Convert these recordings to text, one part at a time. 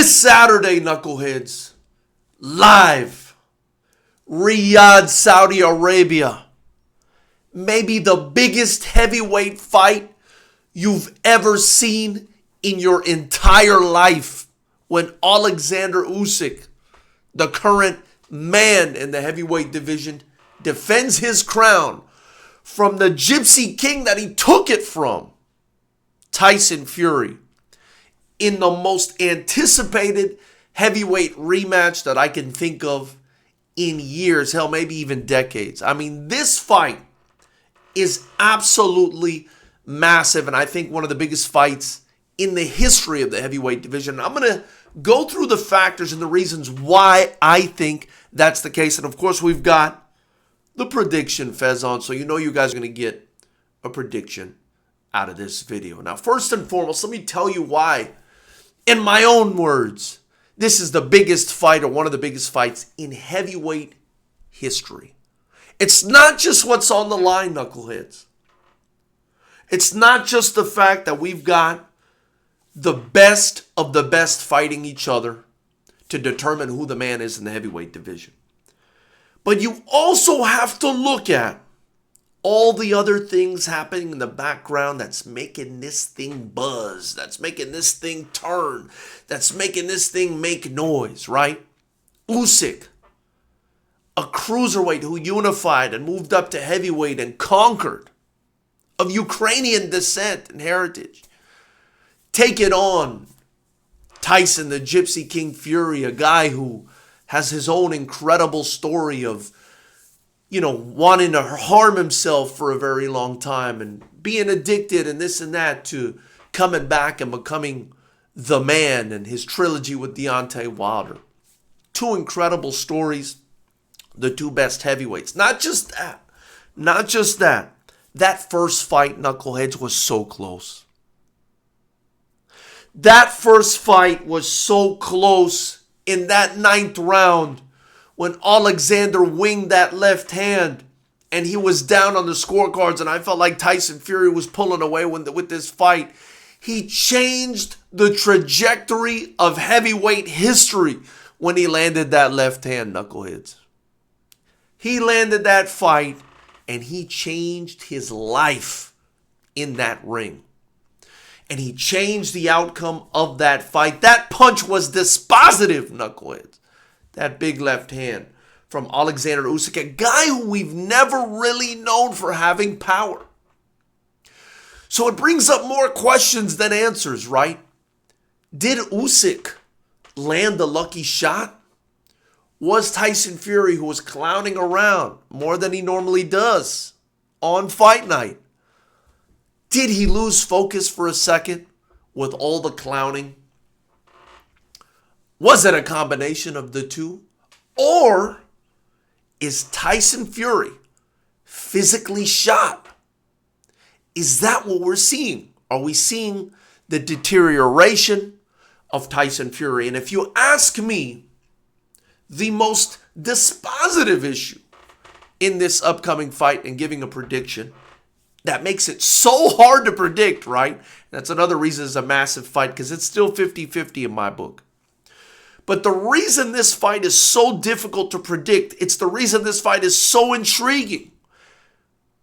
This Saturday, knuckleheads, live, Riyadh, Saudi Arabia. Maybe the biggest heavyweight fight you've ever seen in your entire life, when Oleksandr Usyk, the current man in the heavyweight division, defends his crown from the Gypsy King that he took it from, Tyson Fury, in the most anticipated heavyweight rematch that I can think of in years, hell, maybe even decades. I mean, this fight is absolutely massive, and I think one of the biggest fights in the history of the heavyweight division. I'm going to go through the factors and the reasons why I think that's the case. And of course, we've got the prediction fez on, so you know you guys are going to get a prediction out of this video. Now, first and foremost, let me tell you why, in my own words, this is the biggest fight, or one of the biggest fights in heavyweight history. It's not just what's on the line, knuckleheads. It's not just the fact that we've got the best of the best fighting each other to determine who the man is in the heavyweight division. But you also have to look at all the other things happening in the background that's making this thing buzz, that's making this thing turn, that's making this thing make noise, right? Usyk, a cruiserweight who unified and moved up to heavyweight and conquered, of Ukrainian descent and heritage, taking on Tyson, the Gypsy King Fury, a guy who has his own incredible story of, wanting to harm himself for a very long time and being addicted and this and that, to coming back and becoming the man, and his trilogy with Deontay Wilder. Two incredible stories, the two best heavyweights. Not just that. That first fight, knuckleheads, was so close. That first fight was so close in that 9th round, when Oleksandr winged that left hand and he was down on the scorecards, and I felt like Tyson Fury was pulling away with this fight. He changed the trajectory of heavyweight history when he landed that left hand, knuckleheads. He landed that fight and he changed his life in that ring. And he changed the outcome of that fight. That punch was dispositive, knuckleheads. That big left hand from Oleksandr Usyk, a guy who we've never really known for having power. So it brings up more questions than answers, right? Did Usyk land the lucky shot? Was Tyson Fury, who was clowning around more than he normally does on fight night, did he lose focus for a second with all the clowning? Was it a combination of the two? Or is Tyson Fury physically shot? Is that what we're seeing? Are we seeing the deterioration of Tyson Fury? And if you ask me, the most dispositive issue in this upcoming fight, and giving a prediction that makes it so hard to predict, right? That's another reason it's a massive fight, because it's still 50-50 in my book. But the reason this fight is so difficult to predict, it's the reason this fight is so intriguing,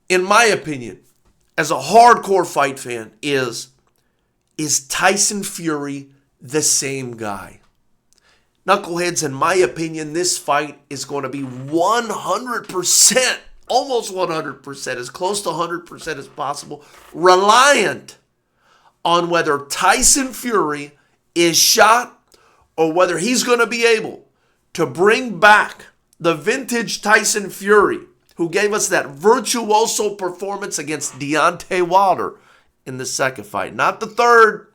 in my opinion, as a hardcore fight fan, is Tyson Fury the same guy? Knuckleheads, in my opinion, this fight is going to be 100%, almost 100%, as close to 100% as possible, reliant on whether Tyson Fury is shot, or whether he's going to be able to bring back the vintage Tyson Fury, who gave us that virtuoso performance against Deontay Wilder in the second fight. Not the third,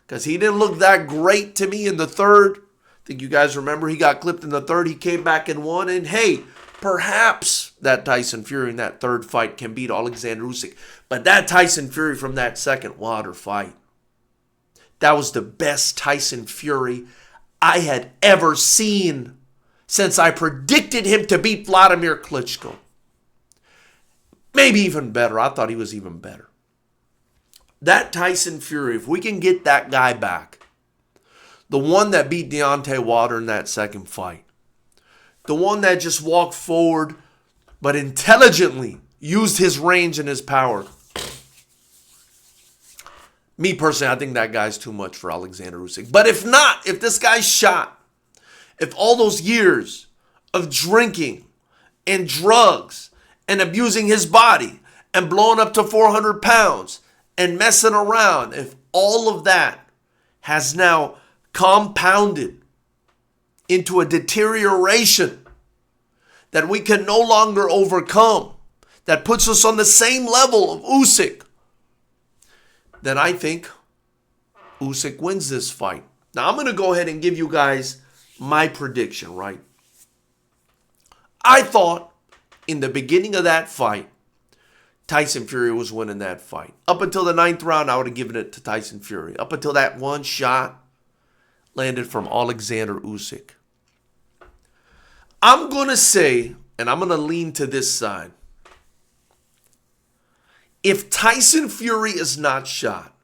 because he didn't look that great to me in the third. I think you guys remember he got clipped in the third. He came back and won. And hey, perhaps that Tyson Fury in that third fight can beat Oleksandr Usyk. But that Tyson Fury from that second Wilder fight, that was the best Tyson Fury I had ever seen since I predicted him to beat Vladimir Klitschko. Maybe even better. I thought he was even better. That Tyson Fury, if we can get that guy back, The one that beat Deontay Wilder in that second fight. The one that just walked forward but intelligently used his range and his power. Me personally, I think that guy's too much for Oleksandr Usyk. But if not, if this guy's shot, if all those years of drinking and drugs and abusing his body and blowing up to 400 pounds and messing around, if all of that has now compounded into a deterioration that we can no longer overcome, that puts us on the same level of Usyk, then I think Usyk wins this fight. Now, I'm going to go ahead and give you guys my prediction, right? I thought in the beginning of that fight, Tyson Fury was winning that fight. Up until the 9th round, I would have given it to Tyson Fury. Up until that one shot landed from Oleksandr Usyk. I'm going to say, and I'm going to lean to this side, if Tyson Fury is not shot,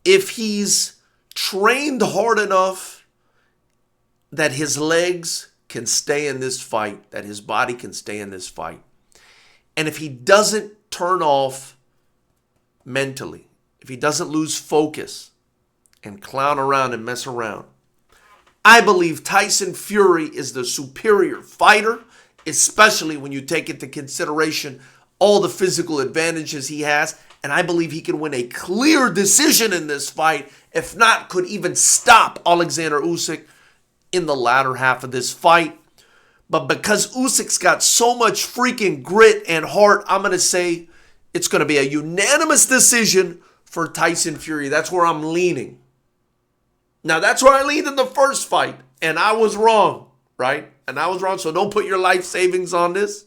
if he's trained hard enough that his legs can stay in this fight, that his body can stay in this fight, and if he doesn't turn off mentally, if he doesn't lose focus and clown around and mess around, I believe Tyson Fury is the superior fighter, especially when you take into consideration all the physical advantages he has. And I believe he can win a clear decision in this fight, if not, could even stop Oleksandr Usyk in the latter half of this fight. But because Usyk's got so much freaking grit and heart, I'm going to say it's going to be a unanimous decision for Tyson Fury. That's where I'm leaning. Now, that's where I leaned in the first fight, and I was wrong, right? And I was wrong, so don't put your life savings on this.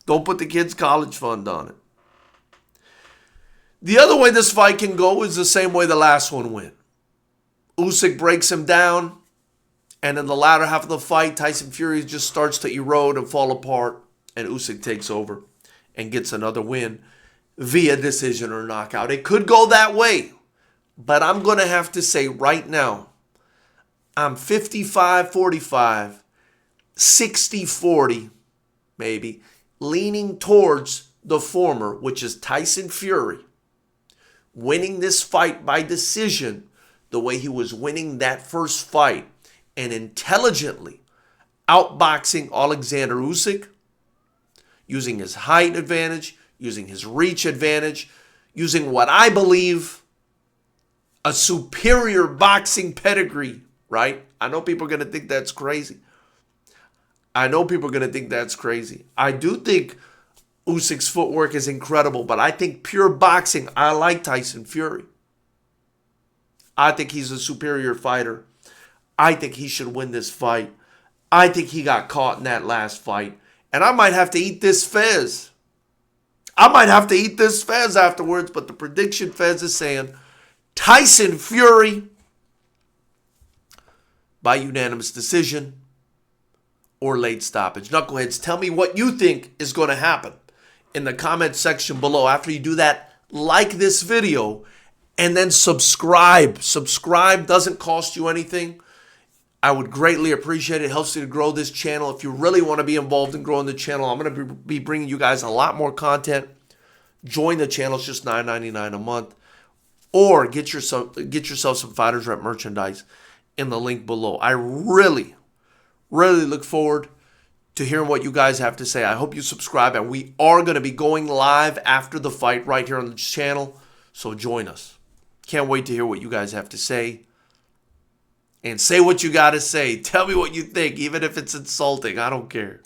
Don't put the kids' college fund on it. The other way this fight can go is the same way the last one went. Usyk breaks him down, and in the latter half of the fight, Tyson Fury just starts to erode and fall apart, and Usyk takes over and gets another win via decision or knockout. It could go that way, but I'm going to have to say right now, I'm 55-45, 60-40, maybe, leaning towards the former, which is Tyson Fury winning this fight by decision the way he was winning that first fight and intelligently outboxing Oleksandr Usyk, using his height advantage, using his reach advantage, using what I believe a superior boxing pedigree, right? I know people are going to think that's crazy. I do think Usyk's footwork is incredible, but I think pure boxing, I like Tyson Fury. I think he's a superior fighter. I think he should win this fight. I think he got caught in that last fight. And I might have to eat this fez. Afterwards, but the prediction fez is saying Tyson Fury by unanimous decision or late stoppage. Knuckleheads, tell me what you think is going to happen in the comment section below. After you do that, like this video and then subscribe. Subscribe doesn't cost you anything. I would greatly appreciate it. It helps you to grow this channel. If you really want to be involved in growing the channel, I'm going to be bringing you guys a lot more content. Join the channel. It's just $9.99 a month. Or get yourself some Fighters Rep merchandise in the link below. I really look forward to hearing what you guys have to say. I hope you subscribe, and we are going to be going live after the fight right here on the channel, so join us. Can't wait to hear what you guys have to say. And say what you got to say. Tell me what you think, even if it's insulting. I don't care.